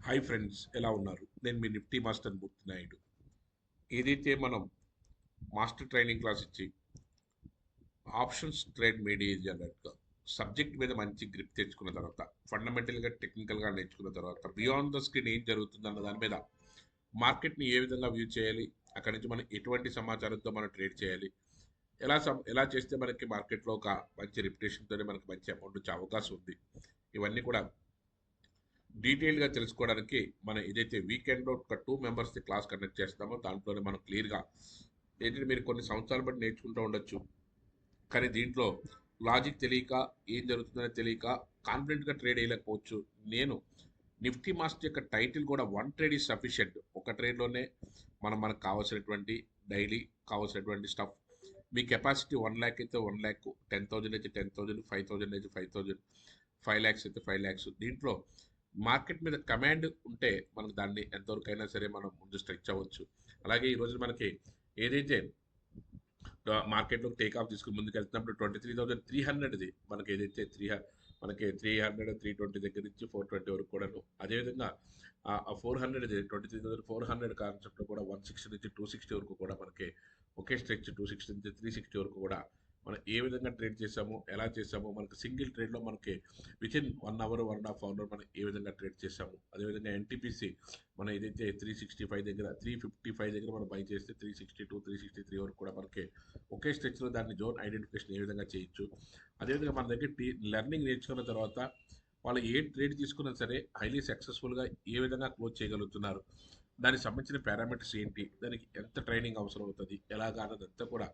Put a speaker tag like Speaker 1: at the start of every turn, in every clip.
Speaker 1: Hi friends, ఎలా ఉన్నారు? నేను మీ నిఫ్టీ మాస్టర్ మూర్తి నాయుడు. ఏదైతే మనం మాస్టర్ ట్రైనింగ్ క్లాస్ ఇచ్చి ఆప్షన్స్ ట్రేడ్ మేడ్ అన్నట్టుగా సబ్జెక్ట్ మీద మంచి గ్రిప్ తెచ్చుకున్న తర్వాత, ఫండమెంటల్గా టెక్నికల్గా నేర్చుకున్న తర్వాత, బియాండ్ ద స్క్రీన్ ఏం జరుగుతుంది అన్న దాని మీద మార్కెట్ని ఏ విధంగా వ్యూ చేయాలి, అక్కడి నుంచి మనం ఎటువంటి సమాచారంతో మనం ట్రేడ్ చేయాలి, ఎలా చేస్తే మనకి మార్కెట్లో ఒక మంచి రెప్యుటేషన్తోనే మనకి మంచి అమౌంట్ వచ్చే అవకాశం ఉంది, ఇవన్నీ కూడా డీటెయిల్గా తెలుసుకోవడానికి మనం ఏదైతే వీకెండ్లో ఒక 2 మెంబర్స్ది క్లాస్ కండక్ట్ చేస్తామో దాంట్లోనే మనం క్లియర్గా ఏంటంటే మీరు కొన్ని సంవత్సరాలు బట్టి నేర్చుకుంటూ ఉండొచ్చు, కానీ దీంట్లో లాజిక్ తెలియక ఏం జరుగుతుందని తెలియక కాన్ఫిడెంట్గా ట్రేడ్ వేయలేకపోవచ్చు. నేను నిఫ్టీ మాస్టర్ యొక్క టైటిల్ కూడా వన్ ట్రేడ్ ఈజ్ సఫిషియెంట్. ఒక ట్రేడ్లోనే మనకు కావాల్సినటువంటి డైలీ కావాల్సినటువంటి స్టఫ్, మీ కెపాసిటీ 1 lakh అయితే 1 lakh, 10,000 అయితే 10,000, 5,000 అయితే 5,000, 5 lakhs అయితే 5 lakhs. దీంట్లో మార్కెట్ మీద కమాండ్ ఉంటే మనకు దాన్ని ఎంతవరకైనా సరే మనం ముందు స్ట్రెచ్ అవ్వచ్చు. అలాగే ఈరోజు మనకి ఏదైతే మార్కెట్లో టేక్ ఆఫ్ తీసుకుని ముందుకు వెళ్తున్నప్పుడు 23,300ది మనకి ఏదైతే మనకి 300, 320 దగ్గర నుంచి 420 వరకు కూడాను, అదేవిధంగా 400 23,400 కాన్సెప్ట్లో కూడా 160 నుంచి 260 వరకు కూడా మనకి ఒకే స్ట్రెచ్ 260 నుంచి 360 వరకు కూడా మనం ఏ విధంగా ట్రేడ్ చేసాము, ఎలా చేసాము, మనకి సింగిల్ ట్రేడ్లో మనకి వితిన్ 1 hour, 1.5 hour మనం ఏ విధంగా ట్రేడ్ చేసాము. అదేవిధంగా ఎన్టీపీసీ మనం ఏదైతే 365 దగ్గర 355 దగ్గర మనం బై చేస్తే 362, 363 వరకు కూడా మనకి ఒకే స్ట్రెచ్లో దాన్ని జోన్ ఐడెంటిఫికేషన్ ఏ విధంగా చేయొచ్చు. అదేవిధంగా మన దగ్గర లెర్నింగ్ నేర్చుకున్న తర్వాత వాళ్ళు ఏ ట్రేడ్ తీసుకున్నా సరే హైలీ సక్సెస్ఫుల్గా ఏ విధంగా క్లోజ్ చేయగలుగుతున్నారు, దానికి సంబంధించిన పారామీటర్స్ ఏంటి, దానికి ఎంత ట్రైనింగ్ అవసరం అవుతుంది, ఎలాగా అన్నదంతా కూడా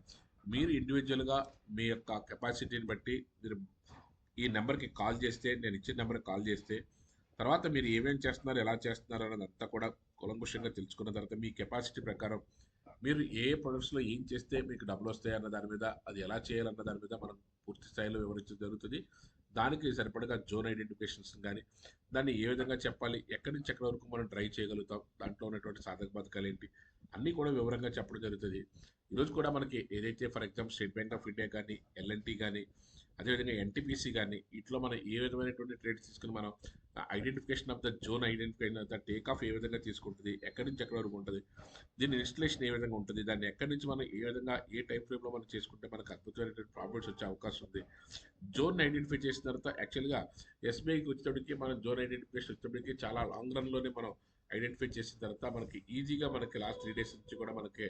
Speaker 1: మీరు ఇండివిజువల్గా మీ యొక్క కెపాసిటీని బట్టి మీరు ఈ నెంబర్కి కాల్ చేస్తే, నేను ఇచ్చిన నెంబర్కి కాల్ చేస్తే తర్వాత మీరు ఏమేమి చేస్తున్నారు, ఎలా చేస్తున్నారు అన్నదంతా కూడా కులంకుషంగా తెలుసుకున్న తర్వాత మీ కెపాసిటీ ప్రకారం మీరు ఏ ప్రొడక్ట్స్లో ఏం చేస్తే మీకు డబ్బులు వస్తాయి అన్న దాని మీద, అది ఎలా చేయాలన్న దాని మీద మనం పూర్తి స్థాయిలో వివరించడం జరుగుతుంది. దానికి సరిపడగా జోన్ ఐడెంటిఫికేషన్స్ కానీ, దాన్ని ఏ విధంగా చెప్పాలి, ఎక్కడి నుంచి ఎక్కడి వరకు మనం ట్రై చేయగలుగుతాం, దాంట్లో ఉన్నటువంటి సాధక బాధకాలు ఏంటి, అన్నీ కూడా వివరంగా చెప్పడం జరుగుతుంది. ఈరోజు కూడా మనకి ఏదైతే for example state bank of India కానీ, ఎల్ఎన్టీ కానీ, అదేవిధంగా ఎన్టీపీసీ కానీ, ఇట్లా మనం ఏ విధమైనటువంటి ట్రేడ్స్ తీసుకుని మనం identification of the zone, identification of the take off ఏ విధంగా తీసుకుంటుంది, ఎక్కడి నుంచి ఎక్కడి వరకు ఉంటుంది, దీని ఇన్స్టలేషన్ ఏ విధంగా ఉంటుంది, దాన్ని ఎక్కడి నుంచి మనం ఏ విధంగా ఏ టైం ఫ్రేమ్లో మనం చేసుకుంటే మనకు అద్భుతమైనటువంటి ప్రాఫిట్స్ వచ్చే అవకాశం ఉంది. జోన్ ఐడెంటిఫై చేసిన తర్వాత యాక్చువల్గా ఎస్బీఐకి వచ్చేటప్పటికి మనం జోన్ ఐడెంటిఫికేషన్ వచ్చేటప్పటికి చాలా లాంగ్ రన్లోనే మనం ఐడెంటిఫై చేసిన తర్వాత మనకి ఈజీగా మనకి లాస్ట్ 3 days నుంచి కూడా మనకి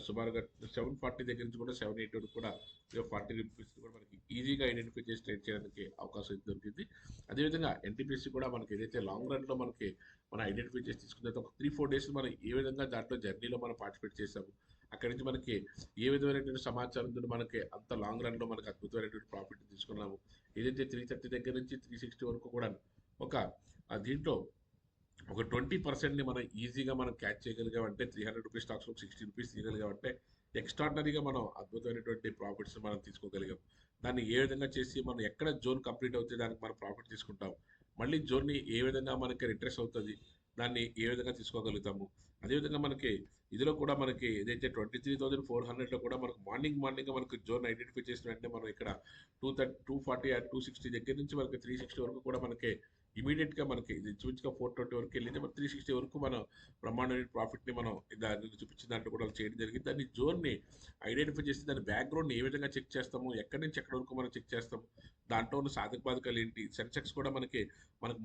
Speaker 1: సుమారుగా 740 దగ్గర నుంచి కూడా 780 వరకు కూడా 40 రూపీస్ కూడా మనకి ఈజీగా ఐడెంటిఫై చేసి ట్రేడ్ చేయడానికి అవకాశం అయితే దొరికింది. అదేవిధంగా ఎన్టీపీసీ కూడా మనకి ఏదైతే లాంగ్ రన్లో మనకి మనం ఐడెంటిఫై చేసి తీసుకున్న తర్వాత ఒక 3-4 days మనం ఏ విధంగా దాంట్లో జర్నీలో మనం పార్టిసిపేట్ చేసాము, అక్కడి నుంచి మనకి ఏ విధమైనటువంటి సమాచారంతో మనకి అంత లాంగ్ రన్లో మనకి అద్భుతమైనటువంటి ప్రాఫిట్ తీసుకున్నాము. ఏదైతే 330 దగ్గర నుంచి 360 వరకు కూడా ఒక దీంట్లో ఒక 20%ని మనం ఈజీగా మనం క్యాచ్ చేయగలిగామంటే, 300 రూపీస్ స్టాక్స్లో 60 రూపీస్ తీయగలిగామంటే ఎక్స్ట్రాడినరీగా మనం అద్భుతమైనటువంటి ప్రాఫిట్స్ మనం తీసుకోగలిగాం. దాన్ని ఏ విధంగా చేసి మనం ఎక్కడ జోన్ కంప్లీట్ అవుతే దానికి మనం ప్రాఫిట్ తీసుకుంటాం, మళ్ళీ జోన్ని ఏ విధంగా మనకి రిట్రెస్ అవుతుంది, దాన్ని ఏ విధంగా తీసుకోగలుగుతాము. అదేవిధంగా మనకి ఇదిలో కూడా మనకి ఏదైతే 23,400లో కూడా మనకు మార్నింగ్ మనకు జోన్ ఐడెంటిఫై చేసిన వెంటనే మనం ఇక్కడ 240 అండ్ 260 దగ్గర నుంచి మనకి 360 వరకు కూడా మనకి ఇమీడియట్గా మనకి ఇది చూపించగా 420 వరకు వెళ్ళింది, మన 360 వరకు మనం బ్రహ్మాండమైన ప్రాఫిట్ని మనం దాన్ని చూపించిన దాంట్లో కూడా చేయడం జరిగింది. దాన్ని జోన్ని ఐడెంటిఫై చేసి దాని బ్యాక్గ్రౌండ్ని ఏ విధంగా చెక్ చేస్తాము, ఎక్కడి నుంచి ఎక్కడి వరకు మనం చెక్ చేస్తాము, దాంట్లో ఉన్న సాధక బాధకాలు ఏంటి, సెన్సెక్స్ కూడా మనకు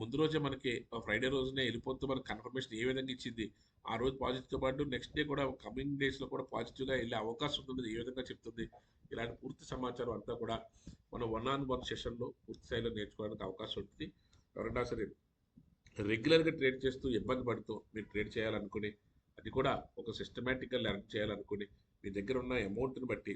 Speaker 1: ముందు రోజే మనకి ఫ్రైడే రోజునే వెళ్ళిపోతూ మనకి కన్ఫర్మేషన్ ఏ విధంగా ఇచ్చింది, ఆ రోజు పాజిటివ్తో పాటు నెక్స్ట్ డే కూడా కమింగ్ డేస్లో కూడా పాజిటివ్గా వెళ్ళే అవకాశం ఉంటుంది ఏ విధంగా చెప్తుంది. ఇలాంటి పూర్తి సమాచారం అంతా కూడా మనం 1-on-1 సెషన్లో పూర్తి స్థాయిలో నేర్చుకోవడానికి అవకాశం ఉంటుంది. ఎవరైనా సరే రెగ్యులర్గా ట్రేడ్ చేస్తూ ఇబ్బంది పడుతూ మీరు ట్రేడ్ చేయాలనుకుని, అది కూడా ఒక సిస్టమేటిక్గా లెర్న్ చేయాలనుకుని, మీ దగ్గర ఉన్న అమౌంట్ని బట్టి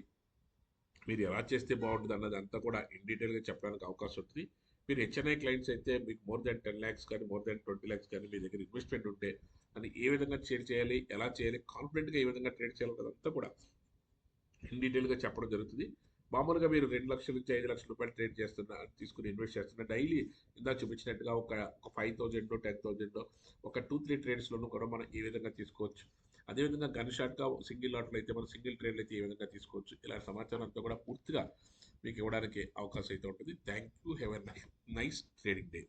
Speaker 1: మీరు ఎలా చేస్తే బాగుంటుంది అన్నది అంతా కూడా ఇన్ డీటెయిల్గా చెప్పడానికి అవకాశం ఉంటుంది. మీరు హెచ్ఎన్ఐ క్లయింట్స్ అయితే మీకు మోర్ దాన్ 10 lakhs కానీ, మోర్ దాన్ 20 lakhs కానీ మీ దగ్గర ఇన్వెస్ట్మెంట్ ఉంటే అని ఏ విధంగా ట్రేడ్ చేయాలి, ఎలా చేయాలి, కాన్ఫిడెంట్గా ఏ విధంగా ట్రేడ్ చేయాలి అదంతా కూడా ఇన్ డీటెయిల్గా చెప్పడం జరుగుతుంది. మామూలుగా మీరు 2 లక్షల నుంచి 5 లక్షల రూపాయలు ట్రేడ్ తీసుకుని ఇన్వెస్ట్ చేస్తున్న డైలీ ఇందా చూపించినట్టుగా ఒక 5,000, 10,000 ఒక 2-3 ట్రేడ్స్లోనూ కూడా మనం ఏ విధంగా తీసుకోవచ్చు. అదేవిధంగా గన్ షాట్గా సింగిల్ లాట్లో అయితే మనం సింగిల్ ట్రేడ్లు అయితే ఏ విధంగా తీసుకోవచ్చు, ఇలా సమాచారం అంతా కూడా పూర్తిగా మీకు ఇవ్వడానికి అవకాశం అయితే ఉంటుంది. Thank you. Have a nice trading day.